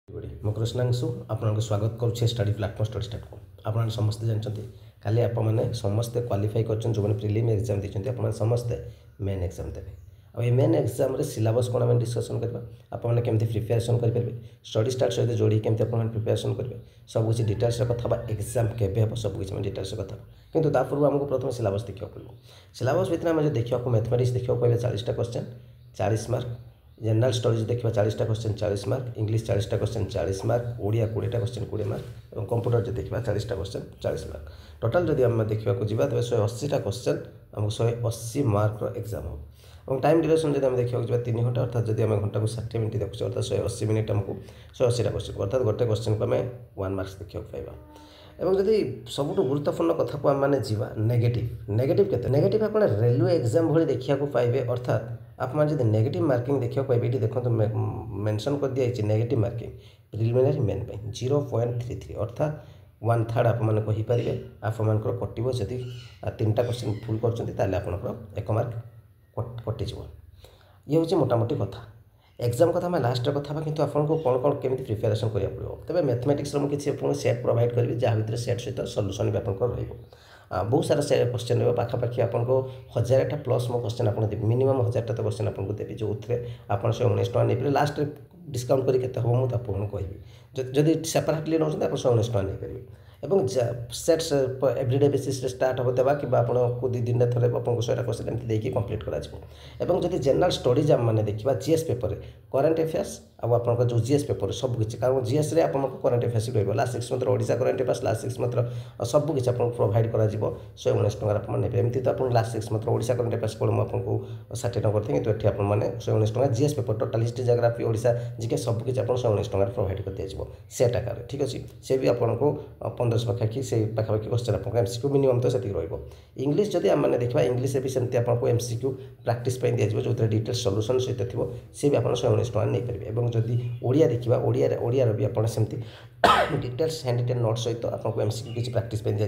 ମୁଁ କୃଷ୍ଣାଂଶୁ ଆପଣଙ୍କୁ ସ୍ୱାଗତ କରୁଛି ଷ୍ଟଡି ପ୍ଲାଟଫର୍ମ ଷ୍ଟଡି ଷ୍ଟାର୍ଟ କୁ। ଆପଣ ସମସ୍ତେ ଜାଣିଛନ୍ତି କାଲି ଆପଣମାନେ ସମସ୍ତେ କ୍ୱାଲିଫାଇ କରିଛନ୍ତି ଯେଉଁମାନେ ପ୍ରିଲିମ୍ ଏକ୍ଜାମ୍ ଦେଇଛନ୍ତି ଆପଣମାନେ ସମସ୍ତେ ମେନ୍ ଏକ୍ଜାମ୍ ଦେବେ। ଆଉ ଏ ମେନ୍ ଏକ୍ଜାମ୍ରେ ସିଲାବସ୍ କ'ଣ ଆମେ ଡିସ୍କସନ୍ କରିବା, ଆପଣମାନେ କେମିତି ପ୍ରିପାରେସନ୍ କରିପାରିବେ, ଷ୍ଟଡି ଷ୍ଟାର୍ଟ ସହିତ ଯୋଡ଼ିକି କେମିତି ଆପଣମାନେ ପ୍ରିପାରେସନ୍ କରିବେ, ସବୁକିଛି ଡିଟେଲ୍ସରେ କଥା ହେବା। ଏକ୍ଜାମ୍ କେବେ ହେବ ସବୁକିଛି ଆମେ ଡିଟେଲ୍ସରେ କଥା ହେବା। କିନ୍ତୁ ତା ପୂର୍ବରୁ ଆମକୁ ପ୍ରଥମେ ସିଲାବସ୍ ଦେଖିବାକୁ ପଡ଼ିବ। ସିଲାବସ୍ ଭିତରେ ଆମେ ଯଦି ଦେଖିବାକୁ ମ୍ୟାଥମେଟିକ୍ସ ଦେଖିବାକୁ ପାଇବେ 40ଟା କ୍ୱେଶ୍ଚନ୍ 40 ମାର୍କ, जनरल स्टडीज देखा 40टा क्वेश्चन 40 मार्क, इंग्लिश 40टा क्वेश्चन 40 मार्क, ओडिया 20टा क्वेश्चन 20 मार्क और कंप्यूटर जो देखा 40टा क्वेश्चन 40 मार्क। टोटाल जब आम देखा जावा तेज 180टा क्वेश्चन आमको 180 मार्क एग्जाम हो। और टाइम ड्यूरेशन जब आम देखा 3 घंटा अर्थात जब आम घंटा को 60 मिनट देखुचे अर्थात 180 मिनट आमको 180टा क्वेश्चन अर्थात गोटे क्वेश्चन को आम 1 मार्क्स देखा पाइबा। एवं जदि सबुठ गुरुत्वपूर्ण कथा को आम मैंने जीवा नेगेटिव केते नेगेटिव आप रेलवे एग्जाम भली देखा पाइबे अर्थात आप जब नेगेटिव मार्किंग देखा पाइबे ये देखो मेंशन कर दिया नेगेटिव मार्किंग प्रिलिमिनारी मेन पे 0.33 अर्थात 1/3 आप कहींपारे आपर कटो जदि 3टा क्वेश्चन फुल कर 1 मार्क कटिज। ये हूँ मोटामोटी कथा। एग्जाम कथा मैं लास्ट कथा कि आपको कौन कौन केमी प्रिपेरेसन करा पड़ो। तेज मैथमेटिक्स मुझे सेट प्रोवाइड करी जहाँ भर सेट सहित सल्यूशन भी आप बहुत सारा से क्वेश्चन रहा पाखापाखि आपको 1000टा प्लस मो क्वेश्चन आप देवी मिनिमम 1000टा तो क्वेश्चन आपको देवी जो आप 119 टका नहीं पारे लास्ट डिस्काउंट करके हम मुझे कहबी जदि सेपरेटली नौ आप 119 टका नहीं पारे। एवं सेट्स एवरीडे बेसिस स्टार्ट हम देवा कि आपको 2 दिन थे आपको 100टा क्वेश्चन एमती देखिए कंप्लीट कर जनरल स्टडीज आम मैंने देखा जीएस पेपर करेन्ट अफेयर्स आप जो जीएस पेपर सबकि कारण जीएस आपको करेन्ट अफेयर्स रही last 6 month Odisha current affairs last 6 month सबकि आपको प्रोवाइड कर 119 टका आप एमती तो आप last 6 month Odisha current affairs को आपको 60 टका करते कितु ये आपने 119 टका GS paper total history geography Odisha GK सबकि आप 119 टका प्रोवाइड कर दिया सेट आकार ठीक अच्छे से भी आपको 1500 पाखापाखि से पाखापाखि क्वेश्चन आपको एमसीक्यू मिनिमम तो से इंग्लिश जदि आम देखा इंग्लिश भी सेमती आपको एमसीक्यू प्रैक्टिस दिया जो डिटेल सल्यूशन सहित थी सी भी आप 119 टका नहीं पारे। और जदि ओडिया देखा ओडिया भी आप सेमती डिटेल्स हैंड रिटेन नोट सहित आपको एमसीक्यू किसी प्रैक्टिस दिया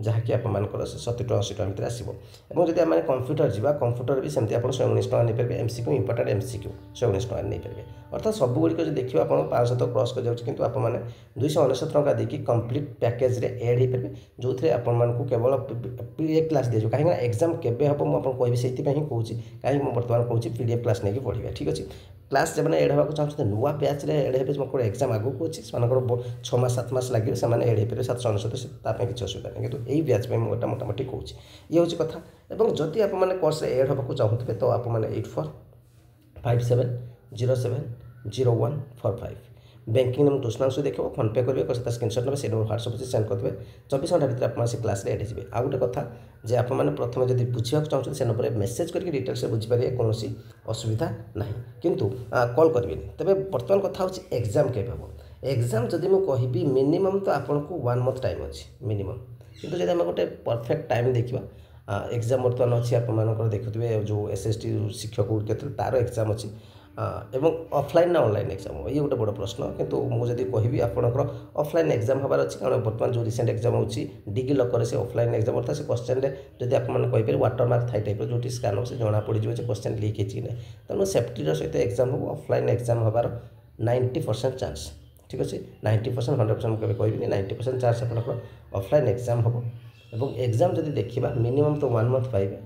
जहाँकि आप 70 टका 80 टका भितर आसो। और जब आम कंप्यूटर जावा कंप्यूटर भी सेमती आप 119 टका नहीं पारे एमसीक्यू इंपोर्टेंट एमसीक्यू 119 टका नहीं पारे अर्थात सबुଗୁଡ଼ିକ जो देखिए आप 500 तो क्रॉस कर जाऊँगी किंतु आपने 299 टका देकी कंप्लीट पैकेज रे एड हो पारे जो थे आपको केवल पीडीएफ क्लास दिया कहीं एग्जाम केबे हम मुझे कहबी से कहूँ कहीं बर्तमान कहूँ पीडीएफ क्लास नहीं पढ़ा ठीक अच्छे क्लास जब एड होगा चाहते नुआ बैच रे एड हो जो एग्जाम आगू अच्छी से 6 मास 7 मास लगे से एड हो पारे 799 किसी असुविधा नहीं कितु यही बैच में मुझे मोटामोटी कहूँ ये हूँ कथा। और जदि आप कोर्स एड होगा चाहते तो आप 8457070145 बैंकिंग नंबर कृष्णांशु देखो फोन पे करेंगे सहित स्क्रीनशॉट ना से व्हाट्सएप से सेंड करेंगे 24 घंटा भर आप क्लास एड हो। आ गोटे कथा जे आप प्रथम जब बुझा चाहते से नंबर मेसेज करके डिटेल्स बुझीपारे कौन असुविधा ना किंतु कॉल करेंगे। तेज बर्तमान कथा हूँ एग्जाम के हम एग्जाम जदि मुझे कहबी मिनिमम तो आपको 1 मंथ टाइम अच्छी मिनिमम किंतु जब आम गोटे परफेक्ट टाइम देखा एग्जाम बर्तमान अच्छी आप देखुए जो एसएसटी शिक्षक क्षेत्र तार एग्जाम अच्छी एवं ऑफलाइन ना ऑनलाइन एग्जाम हो ये गोटे बड़ प्रश्न किंतु मुझे कहबी आपंकर ऑफलाइन एग्जाम हबार अच्छी कारण बर्तमान जो रिसेंट एग्जाम होची डिग्री लकर से ऑफलाइन एग्जाम अर्थात से क्वेश्चन जब आपने वाटरमार्क थाई टाइप जो स्कान हो से जना पड़ जो क्वेश्चन लीक होती ना तेणु सेफ्टी सहित एग्जाम हो ऑफलाइन एग्जाम हबार 90% चांस ठीक अच्छे 90% 100% मुझे कहबी 90% चांस आप ऑफलाइन एग्जाम हम और एग्जाम जब देखा मिनिमम तो 1 मंथ पाइबे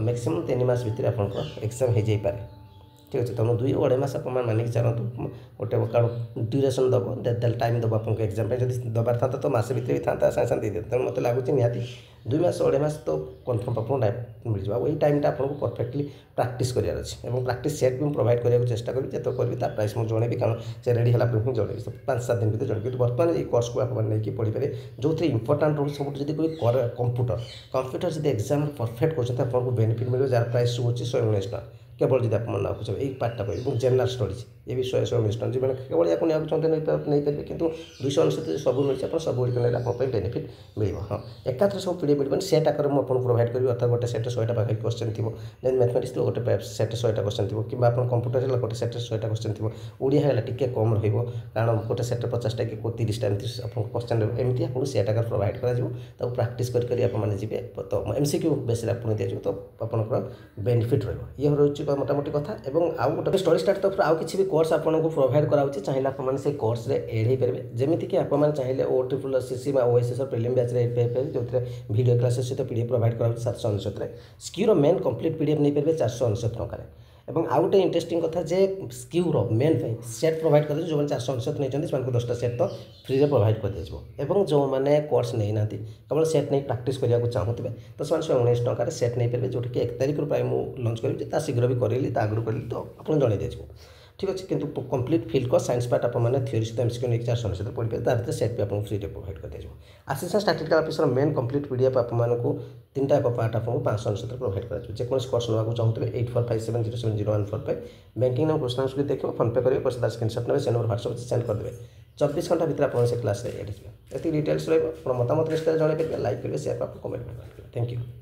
मैक्सिमम 3 मास भितर आपंकर एग्जाम हो जाए ठीक अच्छे तेणु 2-2.5 मास आप मानिक चलतु गोटे कारण ड्यूरेसन दब टाइम दब आपको एग्जाम जब दबार था तो मसे भितर भी था सागे सागे दे तेणु मतलब लगुच निहाती 2 मास 2.5 मास तो कन्फर्म आपको टाइम मिल जाए। यही टाइम आपको परफेक्टली प्रैक्टिस करार अच्छे और प्रैक्टिस सेट भी प्रोवाइड करने चेष्टा करी जो करी प्राइस मुझे जनइबी कारण से रेडी है जनइबी 5-7 दिन भर जनइबी बर्तमान ये कोर्स को आपकी पढ़ी पारे जो थे इंपोर्टाट रोल सब जब कोई कंप्यूटर जब एग्जाम परफेक्ट कर आपको बेनिफिट मिले जार प्राइस सब अच्छी 119 टका केवल जब आप खुचे यही पार्टा करेंगे जनरल स्टडीज ये भी 119 टका जो केवल या चाहते नहीं पारे कि 299 सब मिलते आप सब गुड़िक बेनिफिट मिले हाँ एकाथर सब पीडीएफ मिले सेट आकार मुझे प्रोवाइड करी अर्थात गोटे सेट 100टा पाखे क्वेश्चन थी जब मैथमेटिक्स तो गोटे सेट 100टा क्वेश्चन थी कि कंप्यूटर है गोटे सेट 100टा क्वेश्चन थी ओडिया है टी कम कारण गोटे सेट 50टा कि 30टा एमती क्वेश्चन एमती आपको सेट आकार प्रोवाइड कर प्राक्ट करेंगे तो एमसीक्यू बेस आपको दिया तो आपंकर बेनिफिट रही मोटामोटी कथा एवं आउ गोटे स्टडी स्टार्ट तरफ आउ किसी भी कोर्स आपको प्रोवाइड कराऊँ चाहिए आपने से कोर्स एड हो पारे जमीक आपने चाहिए OSSC OSS प्रिलिम बैच एड पाइपर जो वीडियो क्लासेस सहित पीडीएफ प्रोवाइड कराऊँ 799 स्क्यूर मेन कंप्लीट पीडीएफ नहीं पारे 499 टकर एवं आउ गोटे इंटरेस्टिंग कथा जे स्क्यूर मेन सेट प्रोवाइड कर जो 499 नहीं से 10टा सेट तो फ्री में प्रोवाइड कर दिया जो मैंने कोर्स नहीं ना केवल सेट नहीं प्रैक्टिस करने को चाहूँगे तो से 19 टकर सेट नहीं पारे जोटि 1 तारिख प्राय मुझे लंच करी शीघ्र भी करेली आगुरी करी तो आपको जन दिज्व ठीक अच्छे किंतु कंप्लीट फील्ड को साइंस पार्ट आपने थ्योरी सहित एमसीक्यू नहीं 499 पढ़ी पारे तार सेट भी आपको फ्री प्रोवाइड कर दिया assistant statistical officer main complete PDF आपको 3टा एक पार्ट आपको 599 प्रोवाइड कर जेकोसी कोर्स नाक चाहते 8457070145 बैंकिंग नाम क्वेश्चन देखिए फोन पे करेंगे पैसा स्क्रीनशॉट ने से नंबर व्हाट्सएप सेंड करदे 24 घंटा भर आप से क्लास एड हो डिटेल्स रही मतामत निश्चय जन पारे लाइक करेंगे शेयर करेंगे कमेंट करेंगे थैंक यू।